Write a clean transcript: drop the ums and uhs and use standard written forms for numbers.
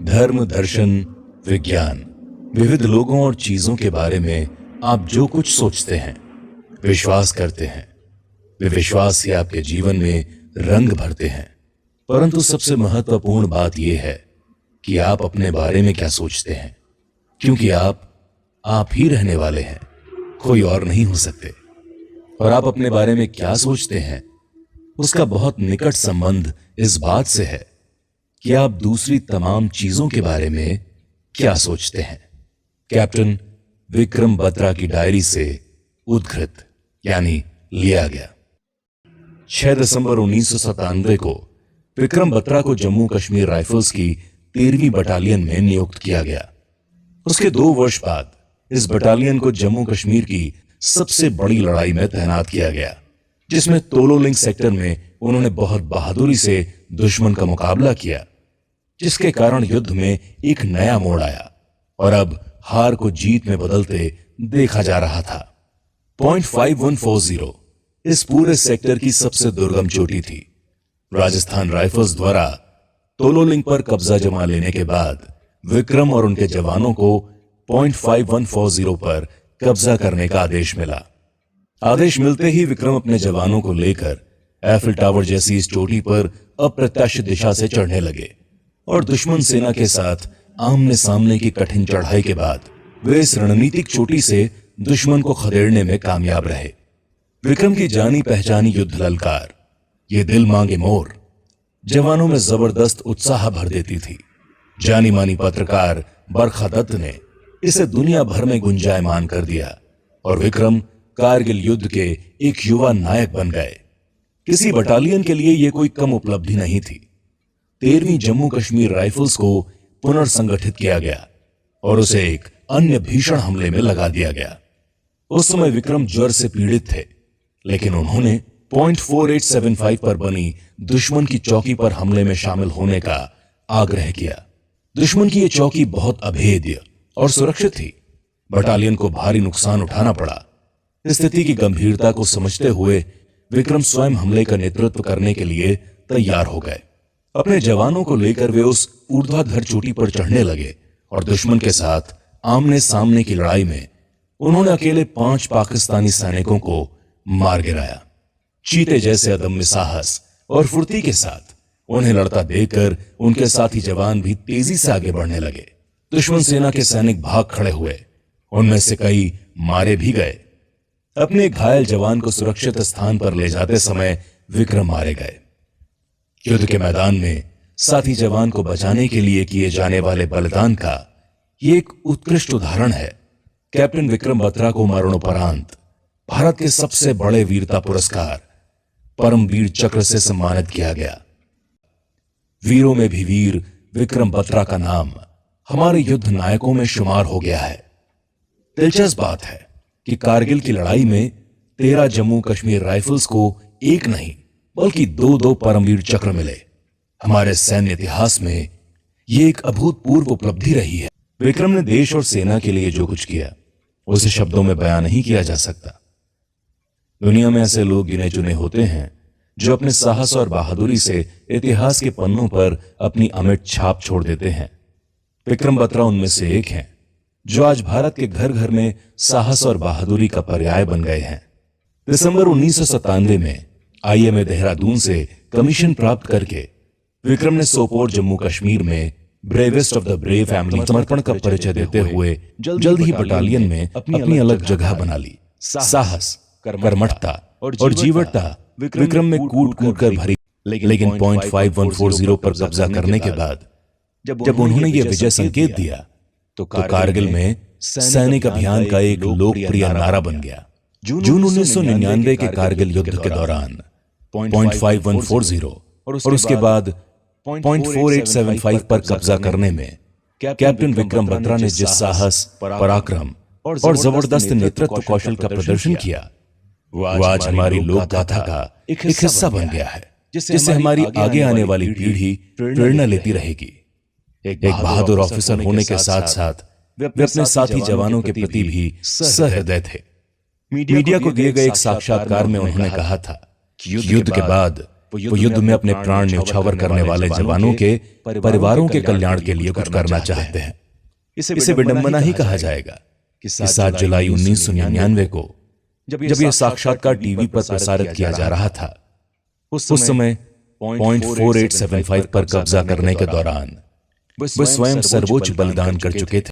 धर्म, दर्शन, विज्ञान, विविध लोगों और चीजों के बारे में आप जो कुछ सोचते हैं, विश्वास करते हैं, वे विश्वास से आपके जीवन में रंग भरते हैं। परंतु सबसे महत्वपूर्ण बात यह है कि आप अपने बारे में क्या सोचते हैं, क्योंकि आप ही रहने वाले हैं, कोई और नहीं हो सकते। और आप अपने बारे में क्या सोचते हैं, उसका बहुत निकट संबंध इस बात से है कि आप दूसरी तमाम चीजों के बारे में क्या सोचते हैं। कैप्टन विक्रम बत्रा की डायरी से उद्धृत यानी लिया गया। 6 दिसंबर 1997 को विक्रम बत्रा को जम्मू कश्मीर राइफल्स की 13वीं बटालियन में नियुक्त किया गया। उसके 2 वर्ष बाद इस बटालियन को जम्मू कश्मीर की सबसे बड़ी लड़ाई में तैनात किया गया, जिसमें तोलोलिंग सेक्टर में उन्होंने बहुत बहादुरी से दुश्मन का मुकाबला किया, जिसके कारण युद्ध में एक नया मोड़ आया और अब हार को जीत में बदलते देखा जा रहा था। पॉइंट 5140 इस पूरे सेक्टर की सबसे दुर्गम चोटी थी। राजस्थान राइफल्स द्वारा तोलोलिंग पर कब्जा जमा लेने के बाद विक्रम और उनके जवानों को पॉइंट 5140 पर कब्जा करने का आदेश मिला। आदेश मिलते ही विक्रम अपने जवानों को लेकर एफिल टावर जैसी इस चोटी पर अप्रत्याशित दिशा से चढ़ने लगे और दुश्मन सेना के साथ आमने सामने की कठिन चढ़ाई के बाद वे इस रणनीतिक चोटी से दुश्मन को खदेड़ने में कामयाब रहे। विक्रम की जानी पहचानी युद्ध ललकार, ये दिल मांगे मोर, जवानों में जबरदस्त उत्साह भर देती थी। जानी मानी पत्रकार बरखा दत्त ने इसे दुनिया भर में गुंजायमान कर दिया और विक्रम कारगिल युद्ध के एक युवा नायक बन गए। किसी बटालियन के लिए यह कोई कम उपलब्धि नहीं थी। 13वीं जम्मू कश्मीर राइफल्स को पुनर्संगठित किया गया और उसे एक अन्य भीषण हमले में लगा दिया गया। उस समय विक्रम ज्वर से पीड़ित थे, लेकिन उन्होंने पॉइंट 4875 पर बनी दुश्मन की चौकी पर हमले में शामिल होने का आग्रह किया। दुश्मन की यह चौकी बहुत अभेद्य और सुरक्षित थी। बटालियन को भारी नुकसान उठाना पड़ा। स्थिति की गंभीरता को समझते हुए विक्रम स्वयं हमले का नेतृत्व करने के लिए तैयार हो गए। अपने जवानों को लेकर वे उस ऊर्ध्वाधर चोटी पर चढ़ने लगे और दुश्मन के साथ आमने सामने की लड़ाई में उन्होंने अकेले 5 पाकिस्तानी सैनिकों को मार गिराया। चीते जैसे अदम्य साहस और फुर्ती के साथ उन्हें लड़ता देखकर उनके साथी जवान भी तेजी से आगे बढ़ने लगे। दुश्मन सेना के सैनिक भाग खड़े हुए, उनमें से कई मारे भी गए। अपने घायल जवान को सुरक्षित स्थान पर ले जाते समय विक्रम मारे गए। युद्ध के मैदान में साथी जवान को बचाने के लिए किए जाने वाले बलिदान का यह एक उत्कृष्ट उदाहरण है। कैप्टन विक्रम बत्रा को मरणोपरांत भारत के सबसे बड़े वीरता पुरस्कार परमवीर चक्र से सम्मानित किया गया। वीरों में भी वीर विक्रम बत्रा का नाम हमारे युद्ध नायकों में शुमार हो गया है। दिलचस्प बात है कि कारगिल की लड़ाई में 13 जम्मू कश्मीर राइफल्स को एक नहीं बल्कि 2 परमवीर चक्र मिले। हमारे सैन्य इतिहास में यह एक अभूतपूर्व उपलब्धि रही है। विक्रम ने देश और सेना के लिए जो कुछ किया उसे शब्दों में बयान नहीं किया जा सकता। दुनिया में ऐसे लोग गिने चुने होते हैं जो अपने साहस और बहादुरी से इतिहास के पन्नों पर अपनी अमिट छाप छोड़ देते हैं। विक्रम बत्रा उनमें से एक हैं, जो आज भारत के घर घर में साहस और बहादुरी का पर्याय बन गए हैं। दिसंबर 1997 में आईएमए देहरादून से कमीशन प्राप्त करके विक्रम ने सोपोर जम्मू कश्मीर में bravest of the brave family समर्पण का परिचय देते हुए जल्द ही बटालियन में अपनी अलग जगह बना ली। साहस, कर्मठता और जीवटता विक्रम में कूट कूट कर भरी। लेकिन पॉइंट 5140 पर कब्जा करने के बाद जब उन्होंने ये विजय संकेत दिया तो कारगिल में सैनिक अभियान का एक लोकप्रिय नारा बन गया। जून 1999 के कारगिल युद्ध के दौरान पॉइंट 5140 और उसके बाद पॉइंट 4875 पर कब्जा करने में कैप्टन विक्रम बत्रा ने जिस साहस, पराक्रम और जबरदस्त नेतृत्व कौशल का प्रदर्शन किया वो आज हमारी लोक गाथा का एक हिस्सा बन गया है, जिससे हमारी आगे आने वाली पीढ़ी प्रेरणा लेती रहेगी। एक बहादुर ऑफिसर होने के साथ साथ वे अपने साथी जवानों के प्रति भी सहृदय थे। मीडिया को दिए गए एक साक्षात्कार में उन्होंने कहा था कि युद्ध के बाद वो युद्ध में अपने प्राण न्यौछावर करने वाले जवानों के परिवारों के कल्याण के लिए कुछ करना चाहते हैं। इसे विडंबना ही कहा जाएगा कि 7 जुलाई 1999 को जब यह साक्षात्कार टीवी पर प्रसारित किया जा रहा था, उस समय .4875 पर कब्जा करने के दौरान वे स्वयं सर्वोच्च बलिदान कर चुके थे।